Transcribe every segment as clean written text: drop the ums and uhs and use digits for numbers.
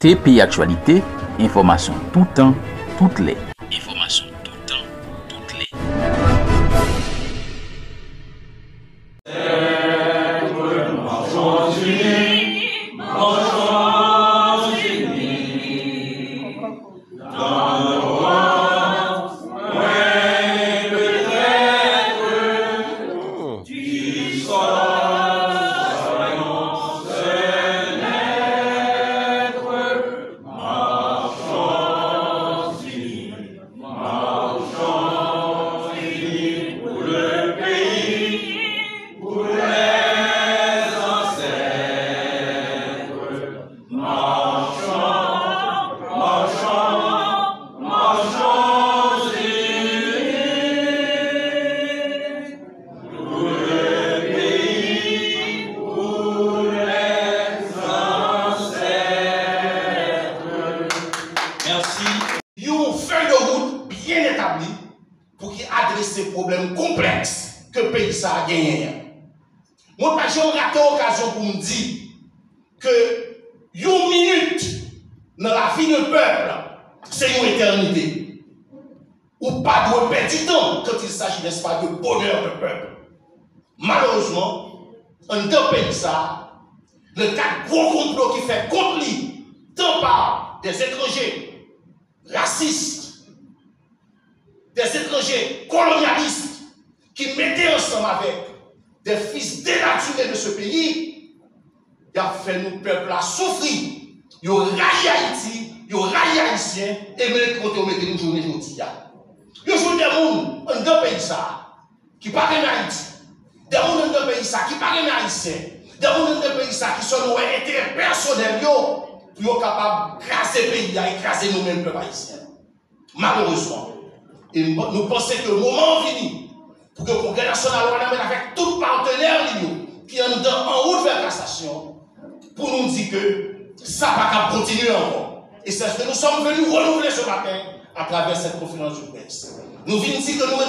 TPI Actualité, information tout temps, toutes les. Information tout temps, toutes les. Pour qui adresse ces problèmes complexes que le pays a gagné. Moi, j'ai raté l'occasion pour me dire que une minute dans la vie d'un peuple, c'est une éternité. Ou pas de perdre du temps quand il s'agit, n'est-ce pas, de bonheur de peuple. Malheureusement, dans le pays, le cas de gros complot qui fait contre lui, tant par des étrangers racistes, des étrangers colonialistes qui mettaient ensemble avec des fils dénaturés de ce pays, il a fait nous peuple à souffrir. Il a raillé Haïti, il a raillé Haïtien, et même quand on met une journée aujourd'hui. Il y a des gens dans le pays qui parlent Haïti, des gens dans le pays qui parlent Haïtien, des gens dans le pays qui sont nos intérêts personnels pour être capables d'écraser le pays, d'écraser nous-mêmes, peuple haïtien. Malheureusement. Et nous pensons que le moment est venu pour que le Congrès national avec tout partenaire qui est en route vers la cassation pour nous dire que ça ne va pas continuer encore. Et c'est ce que nous sommes venus renouveler ce matin à travers cette conférence de presse. Nous venons dire que nous sommes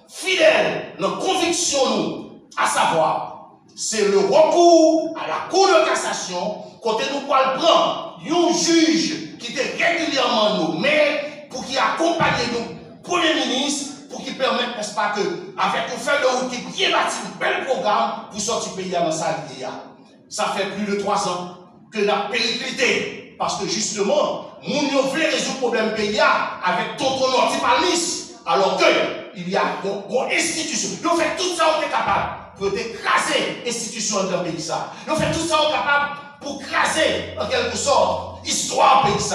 fidèles dans nos convictions, à savoir, c'est le recours à la Cour de cassation, côté nous pouvons prendre un juge qui était régulièrement nommé pour qu'il accompagne nous, Premier ministre, pour qu'il permette, n'est-ce pas, que, avec une feuille de route qui bien bâti un bel programme pour sortir le pays dans sa vie. Ça fait plus de 3 ans que la périclité, parce que justement, nous voulons résoudre le problème pays avec tonton Norti Palmis, alors qu'il y a une institution. Nous faisons tout ça, on est capable pour écraser l'institution dans le pays. Nous faisons tout ça, on est capable pour écraser, en quelque sorte, l'histoire du pays.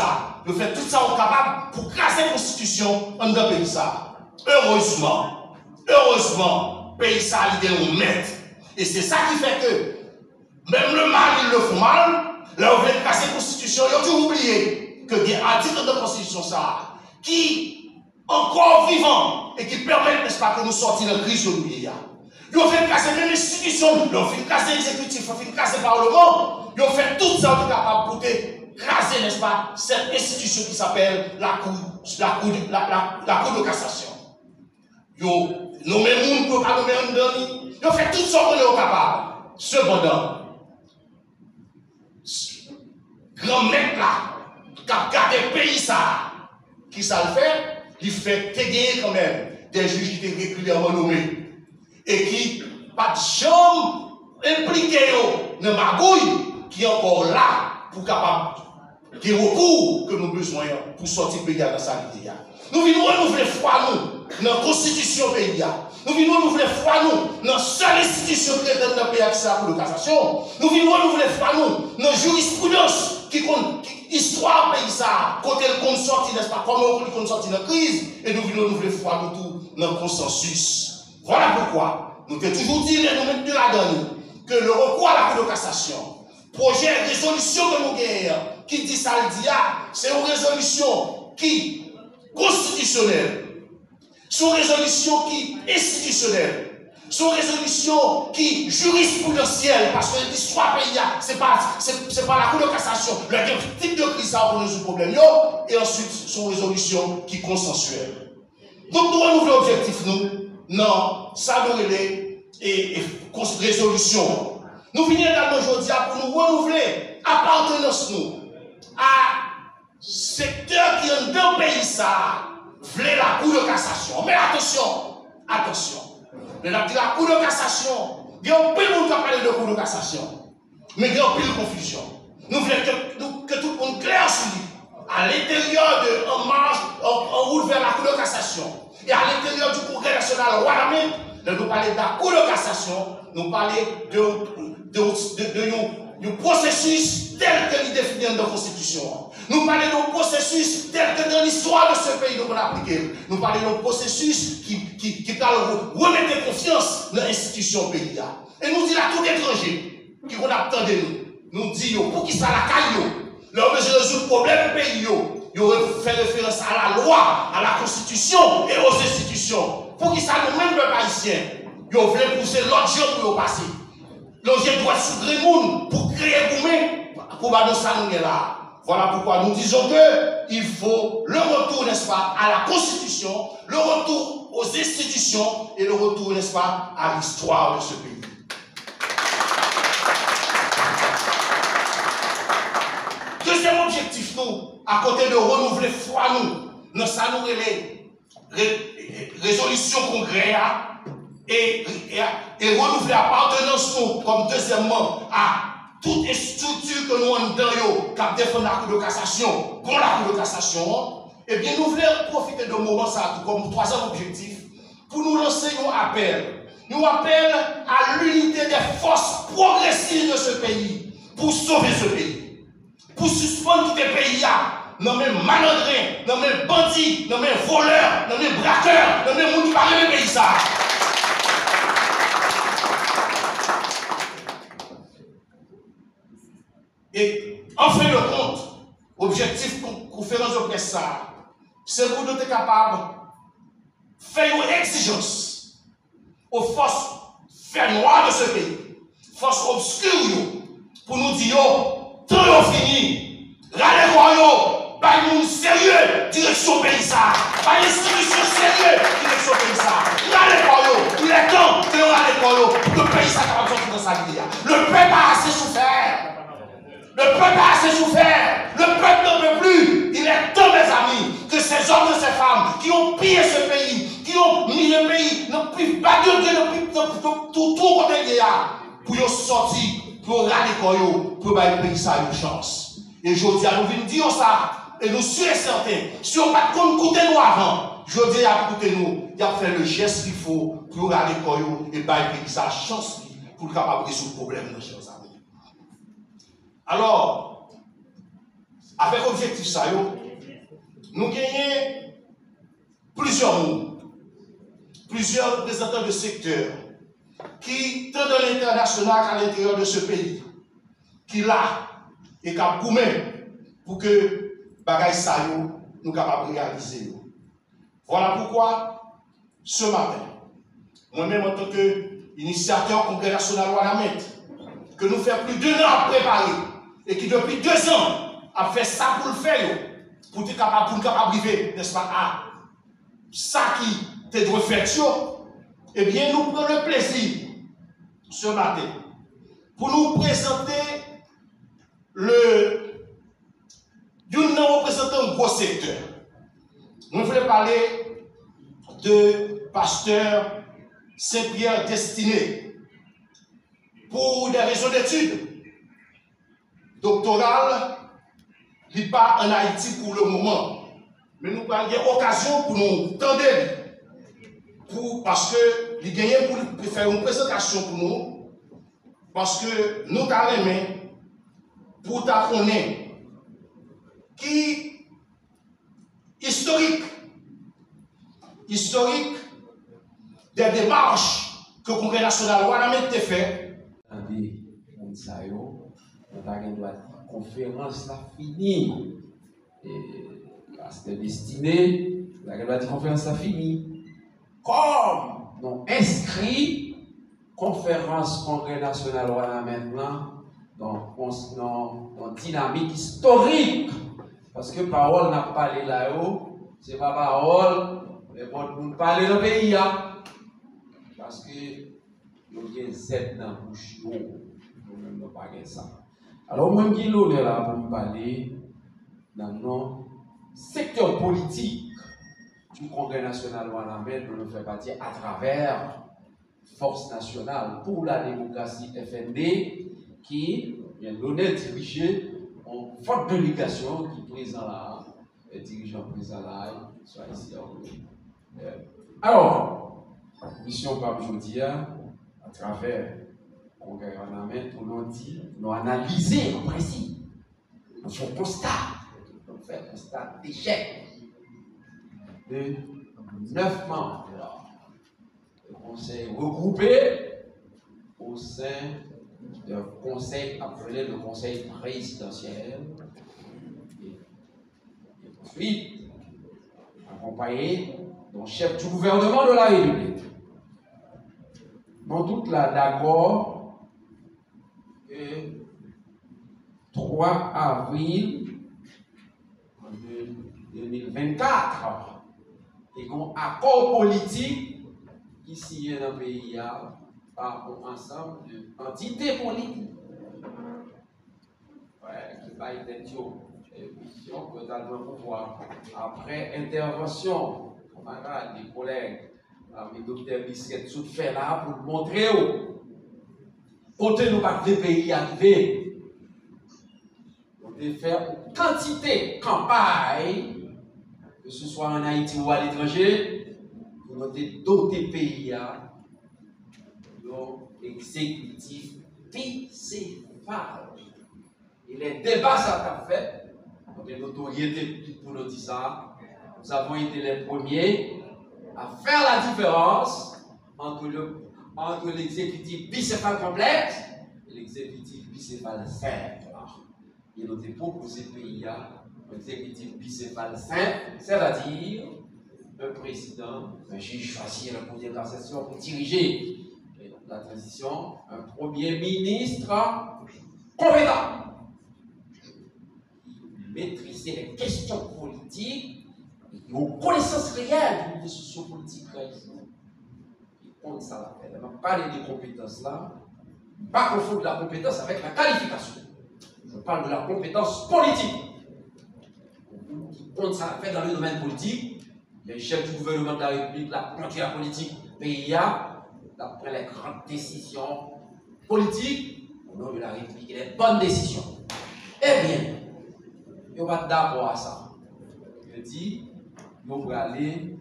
Nous faisons tout ça, on est capable pour écraser la constitution dans le pays. Heureusement, le pays a l'idée de maître. Et c'est ça qui fait que, même le mal, ils le font mal. Là, on veut casser la constitution, ils ont toujours oublié que il y a un article de la constitution qui encore vivant et qui permet, n'est-ce pas, que nous sortions de la crise de l'oublié. Ils ont fait casser même l'institution, ils ont fait casser l'exécutif, ils ont fait casser le Parlement, ils ont fait tout ça pour capable pour raser, n'est-ce pas, cette institution qui s'appelle la Cour de cassation. Ils ont nommé moun pour pas nommer un demi, ils ont fait tout ça pour être capable. Cependant, grand mec là, qui a gardé le pays qui ça le fait, il fait gagner quand même des juges qui étaient régulièrement nommés et qui pas de jamais impliqués dans la magouille qui est encore là pour capable des recours que nous avons besoin pour sortir le pays dans sa vie. Nous venons renouveler foi nous dans la constitution pays. Nous venons renouveler foi nous dans la seule institution qui est dans le pays qui est pour la cassation. Nous venons renouveler foi nous dans la jurisprudence qui compte l'histoire pays ça, quand elle compte sortir, n'est-ce pas, comment on compte sortir de la crise, et nous venons renouveler foi nous tout dans le consensus. Voilà pourquoi nous avons toujours dit, et nous mettons de la donne, que le recours à la Cour de cassation, projet de résolution que nous gagnons, qui dit ça le dit, c'est une résolution qui constitutionnelle, c'est une résolution qui institutionnelle, c'est une résolution qui jurisprudentielle, parce que l'histoire pays, c'est pas la Cour de cassation, le type de crise pour résoudre le problème, et ensuite, c'est une résolution qui est consensuelle. Donc, nous renouvelons l'objectif, nous, non, ça nous et résolution. Nous venons également aujourd'hui pour nous renouveler appartenance nous secteur qui est dans le pays, ça, voulait la Cour de cassation. Mais attention, attention. Mais la Cour de cassation, il y a un peu de monde qui a parlé de Cour de cassation. Mais il y a un peu de confusion. Nous voulons que tout le monde clair sur lui. À l'intérieur de En Marche, en route vers la Cour de cassation. Et à l'intérieur du Congrès national Ouadamite, nous parlons de la Cour de cassation, nous parlons du processus tel que nous définissons dans la Constitution. Nous parlons d'un processus tel que dans l'histoire de ce pays nous avons appliqué. Nous parlons d'un processus qui remettre confiance dans l'institution pays. Et nous disons à tout étranger qui attend de nous disons pour qui ça la caille, leur besoin de résoudre le problème du pays, ils fait référence à la loi, à la Constitution et aux institutions. Pour qui ça nous-mêmes, les Haïtiens, ils veulent pousser l'autre jour pour passer. L'autre doit s'ouvrir le monde pour créer pour nous ça nous est là. Voilà pourquoi nous disons qu'il faut le retour, n'est-ce pas, à la Constitution, le retour aux institutions et le retour, n'est-ce pas, à l'histoire de ce pays. Deuxième objectif, nous, à côté de renouveler foi, nous ça nous les résolutions congrès et renouveler appartenance, nous, comme deuxièmement, à toute structure que nous avons dans qui défend la Cour de cassation, pour la Cour de cassation, eh bien, nous voulons profiter de moment ça comme troisième objectif pour nous lancer un appel. Nous appel à l'unité des forces progressives de ce pays pour sauver ce pays. Pour suspendre tous les pays, non mais malandrins, non mais bandits, non mais voleurs, non mais braqueurs, non mais gens qui parlent de pays ça. Et en fin de compte, objectif conférence de presse ça, c'est pour nous être capables de faire une exigence aux forces faire noires de ce pays, forces obscures, pour nous dire, tout fini, râlez quoi, pas une sérieux, direction pays ça, pas une institution sérieux, direction pays ça, râlez quoi, il est temps que nous râlez quoi, pour que le pays soit capable de sortir de sa vie. Le peuple a assez souffert. Le peuple a assez souffert. Le peuple n'en peut plus. Il est temps, mes amis, que ces hommes et ces femmes qui ont pillé ce pays, qui ont mis le pays, n'ont plus pas de tout côté pour sortir, pour râler pour que le pays ça une chance. Et je dis à nous venir dire ça, et nous sommes certains, si on ne va pas écouter nous avant, je dis à écouter nous, il a fait le geste qu'il faut pour râler et que le pays ça chance pour capable de résoudre le problème, nos chers amis. Alors, avec l'objectif ça, nous gagnons plusieurs mondes, plusieurs représentants de secteurs qui, tant dans l'international qu'à l'intérieur de ce pays, qui là et qui a pour que bagaille ça nous capables de réaliser. Voilà pourquoi, ce matin, moi-même en tant qu'initiateur congrès national Ouadamite, que nous faisons plus d'1 an à préparer, et qui depuis 2 ans a fait ça pour le faire, pour être capable d'arriver, n'est-ce pas, à ça qui te doit faire, eh bien, nous prenons le plaisir, ce matin, pour nous présenter d'une représentant un gros secteur. Nous voulons parler de pasteur Saint-Pierre Destiné pour des raisons d'études doctorales, il n'est pas en Haïti pour le moment. Mais nous avons une occasion pour nous tendre parce que il gagne pour faire une présentation pour nous, parce que nous avons aimé pour connaître qui historique des démarches que le Congrès national Ouadamite a fait. La conférence la finie. C'était destiné, la conférence la finie. Comme nous inscrit conférence Congrès national maintenant dans dynamique historique. Parce que parole n'a pas parlé là-haut, c'est pas parole, mais bon, nous parler dans le pays. Parce que nous avons Z dans la bouche, nous n'avons pas ça. Alors, moi, je suis là pour me parler dans le nom secteur politique du Congrès national Ouanamène nous fait partie à travers Force nationale pour la démocratie FND qui vient donner dirigé en forte délégation qui est présent là, les dirigeants présents là, soit ici. Alors, mission Pape Jodia, à travers le Congrès Ouanamène, nous dit, nous analyser en principe, nous faisons constat, nous faisons constat d'échec de 9 membres. Le conseil regroupé au sein d'un conseil appelé le conseil présidentiel. Et ensuite, accompagné d'un chef du gouvernement de la République. Dans toute la d'accord, le 3 avril 2024, et un accord politique qui signe dans le pays par un ensemble d'entités politiques. Qui va être mission totalement pouvoir. Après intervention, camarades, des collègues, le docteur Bisquet, tout fait là pour montrer côté nous pas des pays arrivés. On peut faire une quantité de campagnes, que ce soit en Haïti ou à l'étranger, pour nous doter pays l'exécutif bicéphale. Et les débats ça a fait, donc les notoriétés pour nous dire ça, nous avons été les premiers à faire la différence entre l'exécutif bicéphale complexe et l'exécutif bicéphale simple. Et nous avons proposé pays l'exécutif bicéphale simple, c'est-à-dire un président, un juge choisi à la Cour de cassation pour diriger la transition, un premier ministre compétent, qui maîtrisait les questions politiques et aux connaissances réelles du niveau sociopolitique. Il compte ça la peine. On va parler des compétences là, pas confondre la compétence avec la qualification. Je parle de la compétence politique. Qui compte ça la peine dans le domaine politique. Les chefs du gouvernement de la République, la politique PIA, d'après les grandes décisions politiques, au nom de la République, et les bonnes décisions. Eh bien, on va d'abord à ça. Je dis, nous allons aller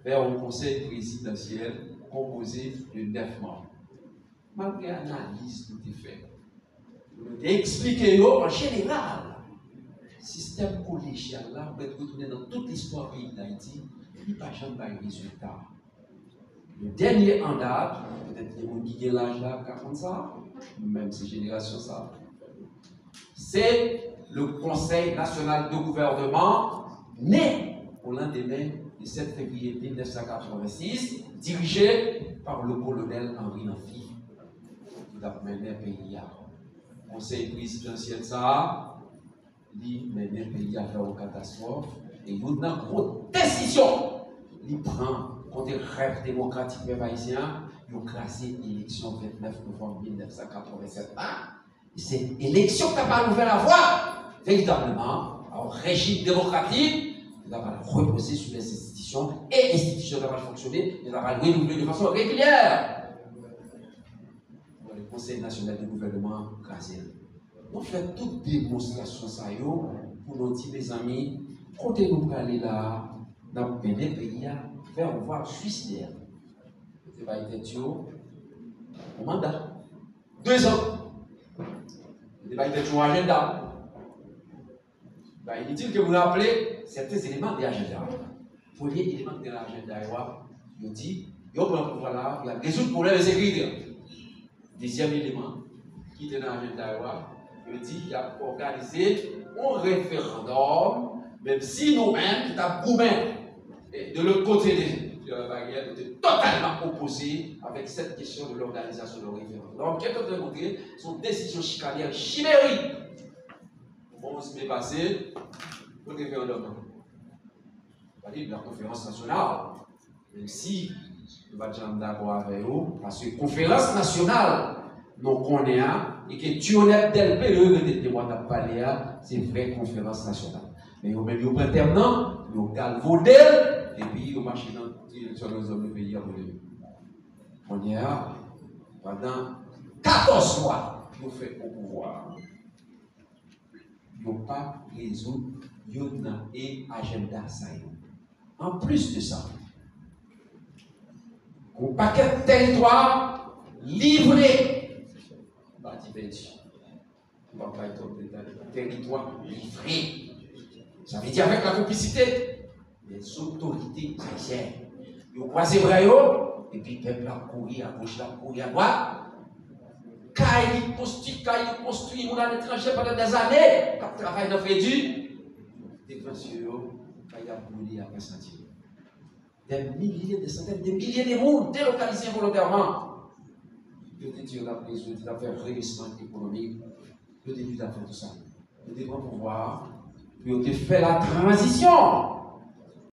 vers un conseil présidentiel composé de 9 membres. Malgré l'analyse tout est fait, je vais expliquer en général, le système collégial là, peut être retourné dans toute l'histoire du pays d'Haïti. Il n'y a pas jamais de résultat. Le dernier en date, peut-être que vous qui l'âge là, comme ça, même ces générations ça, c'est le Conseil national de gouvernement né au lendemain du 7 février 1986, dirigé par le colonel Henri Nafi, qui a mené le pays. Le Conseil présidentiel ça, il mène le pays à faire une catastrophe. Et il y a une grosse décision. Il prend contre le rêve démocratique des haïtiens. Il a classé l'élection 29 novembre 1987. C'est l'élection qui a ouvert la voie, véritablement, au régime démocratique, qui va reposer sur les institutions et institutions qui vont fonctionner, qui va renouveler de façon régulière. Le Conseil national de gouvernement crasé. On fait toute démonstration ça pour nous dire, mes amis, quand nous aller là, dans le pays, faire voir suicidaire. C'est pas été au mandat. 2 ans. C'est pas été au agenda. Il dit que vous rappelez certains éléments de l'agenda. Premier élément de l'agenda, il dit, il y a un pouvoir là, il y a résoudre le problème de sécurité. Deuxième élément qui est dans l'agenda, il dit qu'il a organisé un référendum, même si nous-mêmes, qui avons de l'autre côté de la barrière, étaient totalement opposés avec cette question de l'organisation de référendum. Quelqu'un de côté, son décision chicanière chimérique. Bon, ce qui s'est passé, le référendum. La conférence nationale, même si nous ne sommes pas d'accord avec eux, parce que la conférence nationale, nous connaissons et que Tionnet Delpe, le témoin de parler, c'est une vraie conférence nationale. Mais vous mettez au printemps, vous galvaudel, et puis vous marchez dans les hommes du pays à voler. On y a, pendant 14 mois, vous faites au pouvoir. Vous n'avez pas résoudre et agenda ça. En plus de ça, un paquet de territoire livré. Territoire livré. Ça veut dire avec la complicité des autorités haïtiennes. Ils ont croisé Brayo, et puis le peuple a couru à gauche, a couru à droite. Quand ils construisent à l'étranger pendant des années, quand ils travaillent dans le Fédu, des monsieur, quand ils ont brûlé après sentir. Des milliers, des centaines, des milliers de monde délocalisés volontairement. Ils ont dit qu'on a besoin de faire un redressement économique. Ils ont dit de faire tout ça. Ils ont pouvoir. Puis ils ont fait la transition.